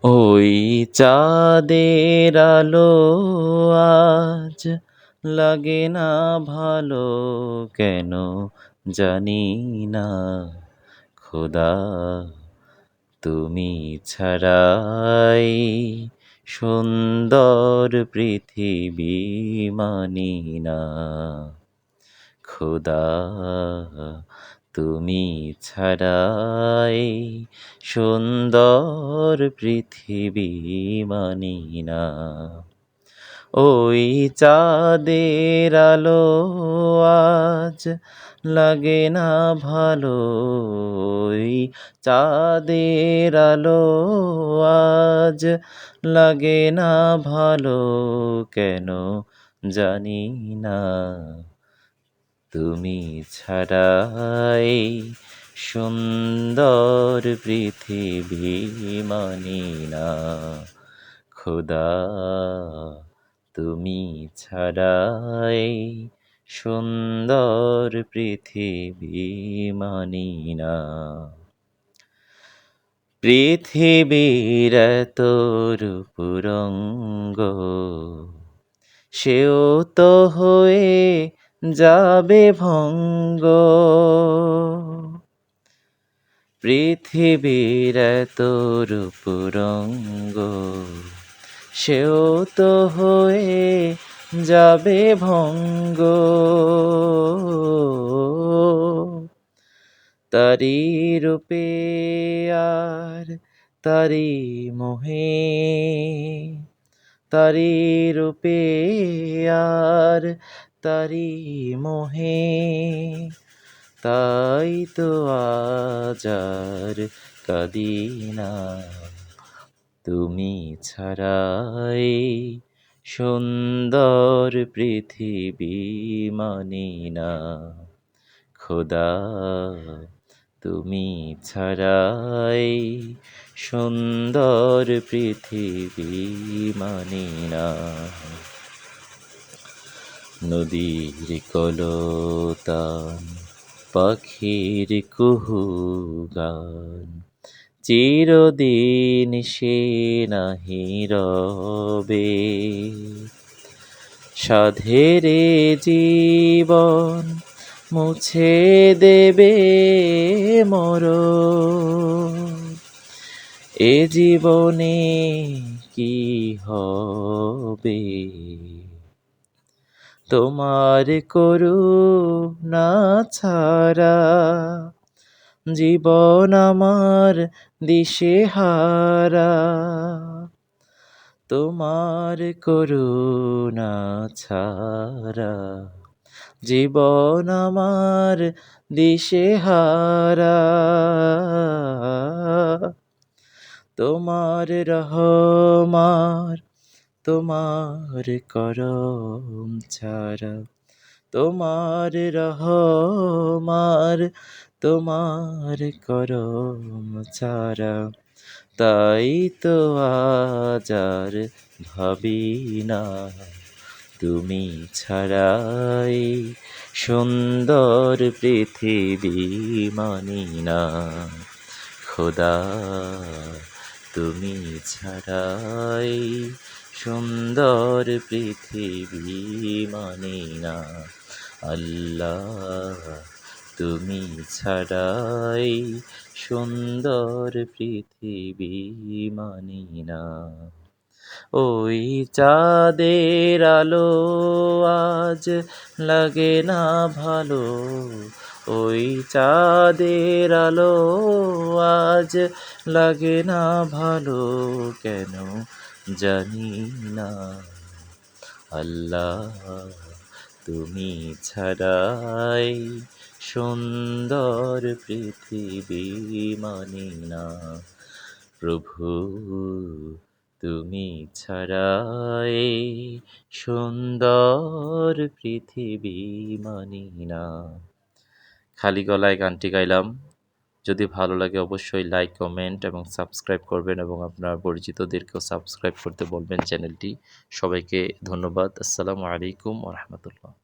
ওই চাঁদের আলো আজ লাগে না ভালো কেন জানি না খোদা তুমি ছাড়াই সুন্দর পৃথিবী মানি না খোদা তুমি ছাড়াই সুন্দর পৃথিবী মানি না ওই চাঁদের আলো আজ লাগে না ভালো ওই চাঁদের আলো আজ লাগে না ভালো কেন জানি না তুমি ছাড়াই সুন্দর পৃথিবী মানি না খোদা তুমি ছাড়াই সুন্দর পৃথিবী মানি না পৃথিবীর এত রূপরঙ্গ সেও তো হয়ে যাবে ভঙ্গ পৃথিবীর এত রূপরঙ্গ সেও তো হয়ে যাবে ভঙ্গ তারি রূপে আর তারি মোহে তারি রূপে আর তারি মোহে তাই তো আজ আর কাঁদি না তুমি ছাড়াই সুন্দর পৃথিবী মানি না খোদা তুমি ছাড়াই সুন্দর পৃথিবী মানি না নদীর কলতান পাখির কুহু গান চিরদিন সে নাহি রবে সাধেরে জীবন মুছে দেবে মরণ এ জীবনে কি হবে তোমার করুণা ছাড়া জীবন আমার দিশেহারা তোমার করুণা ছাড়া জীবন আমার দিশেহারা তোমার রহমার তোমার করম ছাড়া তোমার রহমার তোমার করম ছাড়া তাই তো আজ আর ভাবি না তুমি ছাড়াই সুন্দর পৃথিবী মানি না খোদা তুমি ছাড়াই সুন্দর পৃথিবী মানি না আল্লাহ তুমি ছাড়াই সুন্দর পৃথিবী মানি না ওই চাঁদের আলো আজ লাগে না ভালো ওই চাঁদের আলো আজ লাগে না ভালো কেন জানি না আল্লাহ তুমি ছাড়াই সুন্দর পৃথিবী মানি না প্রভু তুমি ছাড়াই সুন্দর পৃথিবী মানি না খালি গলায় গানটি গাইলাম যদি ভালো লাগে অবশ্যই লাইক কমেন্ট এবং সাবস্ক্রাইব করবেন এবং আপনার পরিচিতদেরকেও সাবস্ক্রাইব করতে বলবেন চ্যানেলটি সবাইকে ধন্যবাদ আসসালামু আলাইকুম ওয়া রাহমাতুল্লাহ